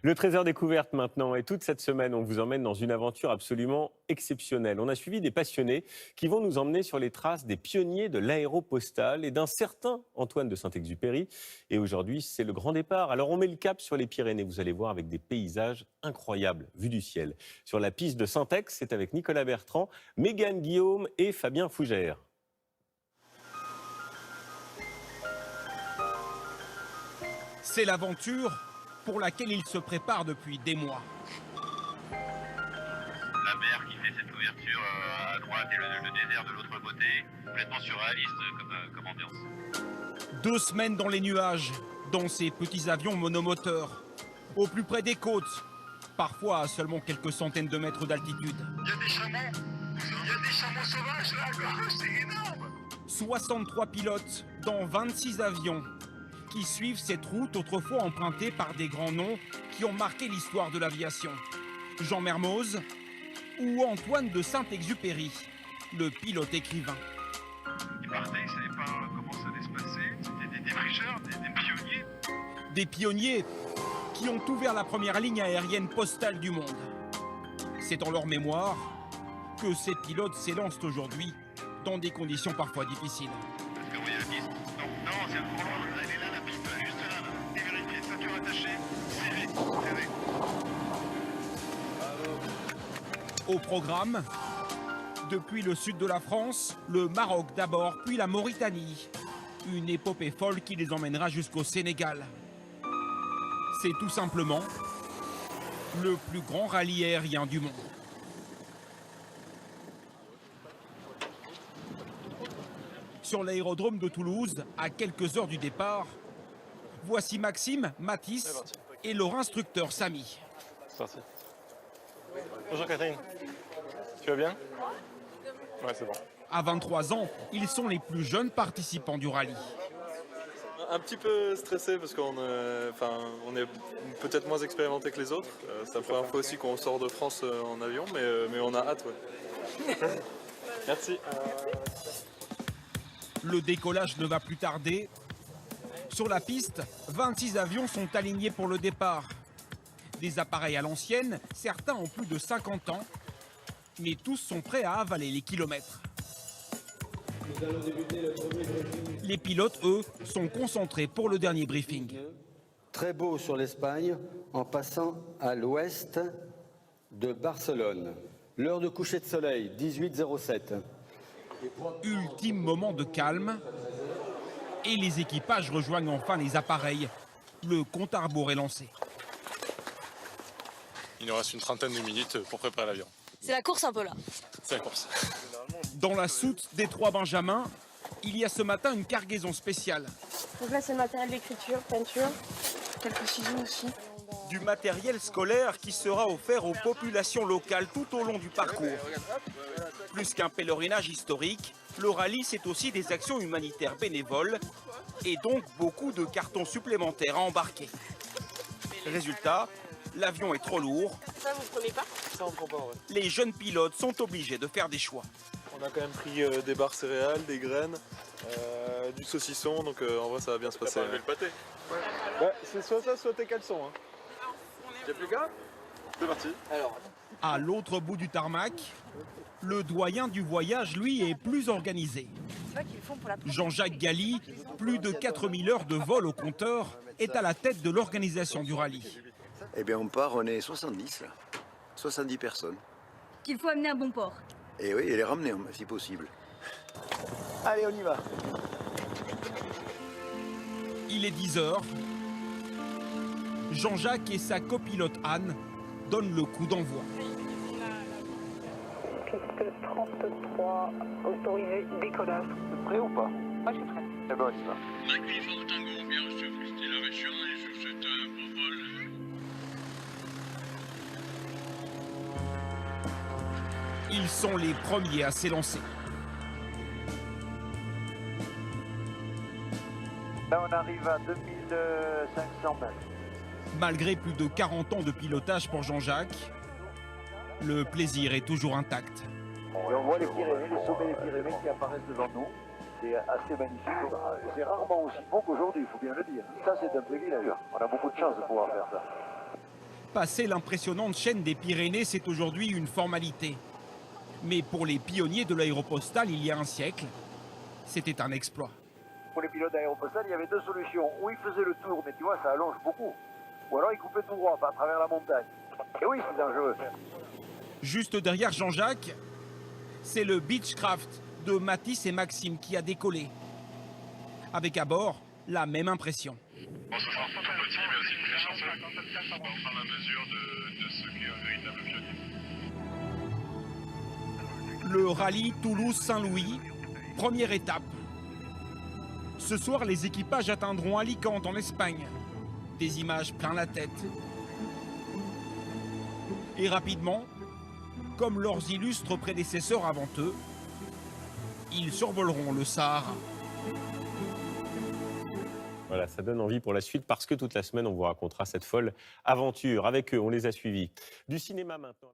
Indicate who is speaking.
Speaker 1: Le Trésor découverte maintenant, et toute cette semaine, on vous emmène dans une aventure absolument exceptionnelle. On a suivi des passionnés qui vont nous emmener sur les traces des pionniers de l'aéropostale et d'un certain Antoine de Saint-Exupéry. Et aujourd'hui, c'est le grand départ. Alors on met le cap sur les Pyrénées, vous allez voir, avec des paysages incroyables, vus du ciel. Sur la piste de Saint-Ex, c'est avec Nicolas Bertrand, Mégane Guillaume et Fabien Fougère.
Speaker 2: C'est l'aventure pour laquelle il se prépare depuis des mois.
Speaker 3: La mer qui fait cette ouverture à droite et le désert de l'autre côté, complètement surréaliste comme ambiance.
Speaker 2: 2 semaines dans les nuages, dans ces petits avions monomoteurs, au plus près des côtes, parfois à seulement quelques centaines de mètres d'altitude.
Speaker 3: Il y a des chameaux sauvages là, c'est énorme.
Speaker 2: 63 pilotes dans 26 avions qui suivent cette route autrefois empruntée par des grands noms qui ont marqué l'histoire de l'aviation. Jean Mermoz ou Antoine de Saint-Exupéry, le pilote écrivain.
Speaker 3: Ils partaient, ils ne savaient pas comment ça allait se passer. C'était des défricheurs, des pionniers.
Speaker 2: Des pionniers qui ont ouvert la première ligne aérienne postale du monde. C'est en leur mémoire que ces pilotes s'élancent aujourd'hui dans des conditions parfois difficiles.
Speaker 3: Parce que vous voyez la piste. Non, c'est un trop loin. Elle est là, la piste, juste là. Dévérifiez, ceinture attachée, CV.
Speaker 2: Au programme, depuis le sud de la France, le Maroc d'abord, puis la Mauritanie. Une épopée folle qui les emmènera jusqu'au Sénégal. C'est tout simplement le plus grand rallye aérien du monde. Sur l'aérodrome de Toulouse, à quelques heures du départ, voici Maxime, Mathis et leur instructeur Samy.
Speaker 4: Bonjour Catherine, tu vas bien? Ouais, c'est bon.
Speaker 2: À 23 ans, ils sont les plus jeunes participants du rallye.
Speaker 4: Un petit peu stressé parce qu'on est peut-être moins expérimenté que les autres. C'est la première fois aussi qu'on sort de France en avion, mais on a hâte. Ouais. Merci.
Speaker 2: Le décollage ne va plus tarder. Sur la piste, 26 avions sont alignés pour le départ. Des appareils à l'ancienne, certains ont plus de 50 ans, mais tous sont prêts à avaler les kilomètres. Les pilotes, eux, sont concentrés pour le dernier briefing.
Speaker 5: Très beau sur l'Espagne, en passant à l'ouest de Barcelone. L'heure de coucher de soleil, 18h07.
Speaker 2: Ultime moment de calme. Et les équipages rejoignent enfin les appareils. Le compte à rebours est lancé.
Speaker 4: Il nous reste une trentaine de minutes pour préparer l'avion.
Speaker 6: C'est la course un peu là.
Speaker 4: C'est la course.
Speaker 2: Dans la soute des 3 Benjamins, il y a ce matin une cargaison spéciale.
Speaker 7: Donc là, c'est le matériel d'écriture, peinture, quelques ciseaux aussi.
Speaker 2: Du matériel scolaire qui sera offert aux populations locales tout au long du parcours. Plus qu'un pèlerinage historique, le rallye, c'est aussi des actions humanitaires bénévoles et donc beaucoup de cartons supplémentaires à embarquer. Résultat, l'avion est trop lourd.
Speaker 7: Ça, vous prenez pas?
Speaker 4: Ça, on prend pas, ouais.
Speaker 2: Les jeunes pilotes sont obligés de faire des choix.
Speaker 4: On a quand même pris des barres céréales, des graines, du saucisson, donc en vrai ça va bien se passer. Le pâté. Ouais, c'est soit ça, soit tes caleçons. Hein. Y'a plus qu'à? C'est parti.
Speaker 2: À l'autre bout du tarmac, le doyen du voyage, lui, est plus organisé. Jean-Jacques Galli, plus de 4000 heures de vol au compteur, est à la tête de l'organisation du rallye.
Speaker 8: Eh bien, on est 70 là. 70 personnes.
Speaker 6: Qu'il faut amener à bon port.
Speaker 8: Et oui, et les ramener si possible.
Speaker 5: Allez, on y va.
Speaker 2: Il est 10h. Jean-Jacques et sa copilote Anne donnent le coup d'envoi.
Speaker 7: Piste 33, autorisé, décollage.
Speaker 5: Prêt ou pas?
Speaker 7: Ah, je suis prêt.
Speaker 5: Eh ben, on y va.
Speaker 3: Mike Clifford Tango, bien reçu, féliciter la région et je vous souhaite un bon vol.
Speaker 2: Ils sont les premiers à s'élancer.
Speaker 5: Là, on arrive à 2500 mètres.
Speaker 2: Malgré plus de 40 ans de pilotage pour Jean-Jacques, le plaisir est toujours intact.
Speaker 5: Et on voit les Pyrénées, les sommets des Pyrénées qui apparaissent devant nous. C'est assez magnifique. C'est rarement aussi beau qu'aujourd'hui, il faut bien le dire. Ça, c'est un privilège. On a beaucoup de chance de pouvoir faire ça.
Speaker 2: Passer l'impressionnante chaîne des Pyrénées, c'est aujourd'hui une formalité. Mais pour les pionniers de l'aéropostale il y a un siècle, c'était un exploit.
Speaker 9: Pour les pilotes d'aéropostale, il y avait deux solutions. Ou ils faisaient le tour, mais tu vois, ça allonge beaucoup. Ou alors ils coupaient tout droit, à travers la montagne. Et oui, c'est dangereux.
Speaker 2: Juste derrière Jean-Jacques, c'est le Beechcraft de Mathis et Maxime qui a décollé. Avec à bord la même impression.
Speaker 3: Bon, ce sera pas petit, mais aussi plus chanceux. On va prendre la mesure de ce qu'est un véritable pionnier.
Speaker 2: Le rallye Toulouse-Saint-Louis, première étape. Ce soir, les équipages atteindront Alicante en Espagne. Des images plein la tête. Et rapidement, comme leurs illustres prédécesseurs avant eux, ils survoleront le Sahara.
Speaker 1: Voilà, ça donne envie pour la suite parce que toute la semaine, on vous racontera cette folle aventure. Avec eux, on les a suivis. Du cinéma maintenant.